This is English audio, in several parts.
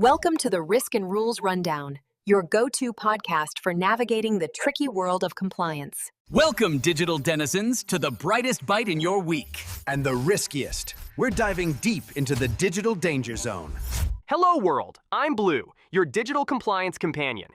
Welcome to the Risk and Rules Rundown, your go-to podcast for navigating the tricky world of compliance. Welcome, digital denizens, to the brightest bite in your week. And the riskiest. We're diving deep into the digital danger zone. Hello, world. I'm Blue, your digital compliance companion.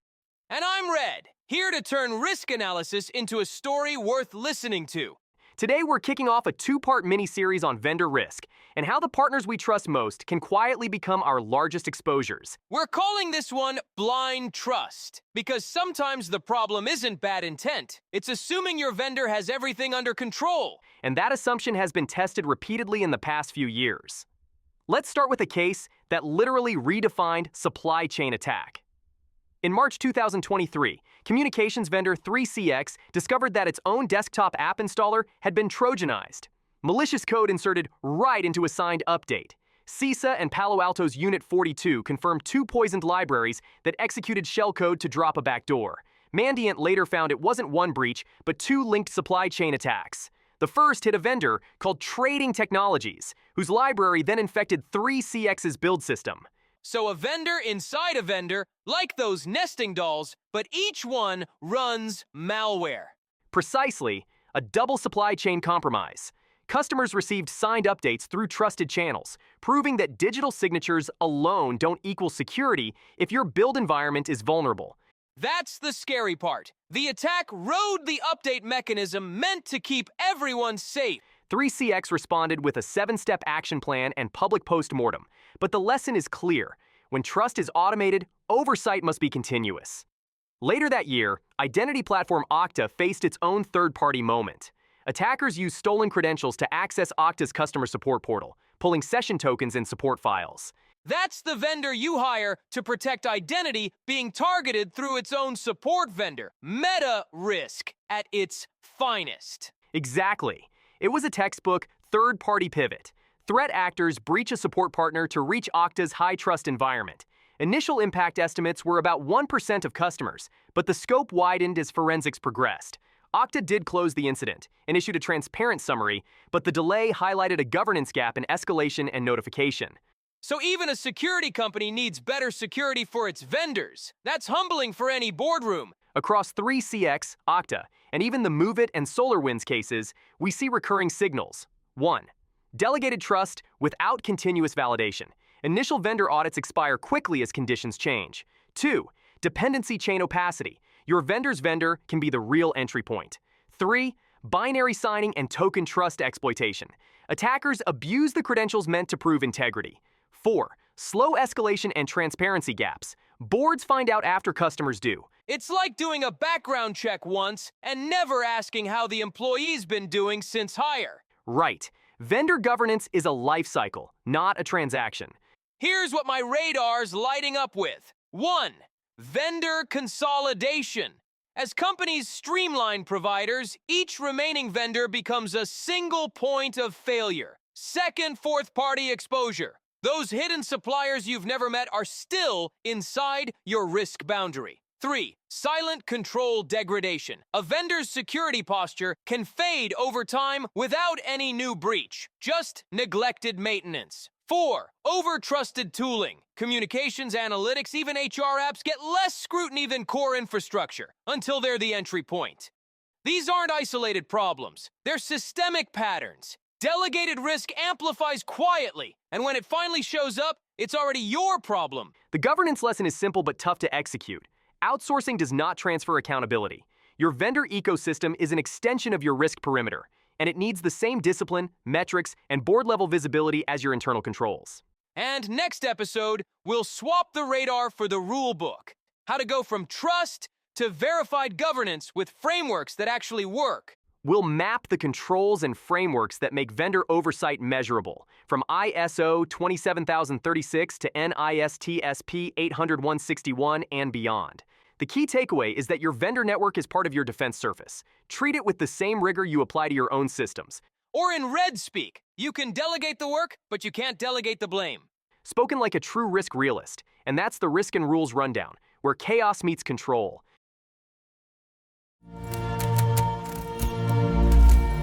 And I'm Red, here to turn risk analysis into a story worth listening to. Today, we're kicking off a two-part mini-series on vendor risk and how the partners we trust most can quietly become our largest exposures. We're calling this one blind trust, because sometimes the problem isn't bad intent. It's assuming your vendor has everything under control. And that assumption has been tested repeatedly in the past few years. Let's start with a case that literally redefined supply chain attack. In March 2023, communications vendor 3CX discovered that its own desktop app installer had been Trojanized. Malicious code inserted right into a signed update. CISA and Palo Alto's Unit 42 confirmed two poisoned libraries that executed shellcode to drop a backdoor. Mandiant later found it wasn't one breach, but two linked supply chain attacks. The first hit a vendor called Trading Technologies, whose library then infected 3CX's build system. So a vendor inside a vendor, like those nesting dolls, but each one runs malware. Precisely, a double supply chain compromise. Customers received signed updates through trusted channels, proving that digital signatures alone don't equal security if your build environment is vulnerable. That's the scary part. The attack rode the update mechanism meant to keep everyone safe. 3CX responded with a 7-step action plan and public post-mortem. But the lesson is clear. When trust is automated, oversight must be continuous. Later that year, identity platform Okta faced its own third-party moment. Attackers used stolen credentials to access Okta's customer support portal, pulling session tokens and support files. That's the vendor you hire to protect identity being targeted through its own support vendor. Meta risk at its finest. Exactly. It was a textbook third-party pivot. Threat actors breach a support partner to reach Okta's high-trust environment. Initial impact estimates were about 1% of customers, but the scope widened as forensics progressed. Okta did close the incident and issued a transparent summary, but the delay highlighted a governance gap in escalation and notification. So even a security company needs better security for its vendors. That's humbling for any boardroom. Across 3CX, Okta, and even the MoveIt and SolarWinds cases, we see recurring signals. 1. Delegated trust without continuous validation. Initial vendor audits expire quickly as conditions change. 2. Dependency chain opacity. Your vendor's vendor can be the real entry point. 3. Binary signing and token trust exploitation. Attackers abuse the credentials meant to prove integrity. 4. Slow escalation and transparency gaps. Boards find out after customers do. It's like doing a background check once and never asking how the employee's been doing since hire. Right. Vendor governance is a life cycle, not a transaction. Here's what my radar's lighting up with. 1. Vendor consolidation. As companies streamline providers, each remaining vendor becomes a single point of failure. 2nd, fourth-party exposure. Those hidden suppliers you've never met are still inside your risk boundary. 3. Silent control degradation. A vendor's security posture can fade over time without any new breach, just neglected maintenance. 4. Over-trusted tooling. Communications, analytics, even HR apps get less scrutiny than core infrastructure until they're the entry point. These aren't isolated problems. They're systemic patterns. Delegated risk amplifies quietly, and when it finally shows up, it's already your problem. The governance lesson is simple but tough to execute. Outsourcing does not transfer accountability. Your vendor ecosystem is an extension of your risk perimeter, and it needs the same discipline, metrics, and board-level visibility as your internal controls. And next episode, we'll swap the radar for the rule book. How to go from trust to verified governance with frameworks that actually work. We'll map the controls and frameworks that make vendor oversight measurable, from ISO 27036 to NIST-SP 800-161 and beyond. The key takeaway is that your vendor network is part of your defense surface. Treat it with the same rigor you apply to your own systems. Or in Red speak, you can delegate the work, but you can't delegate the blame. Spoken like a true risk realist, and that's the Risk and Rules Rundown, where chaos meets control.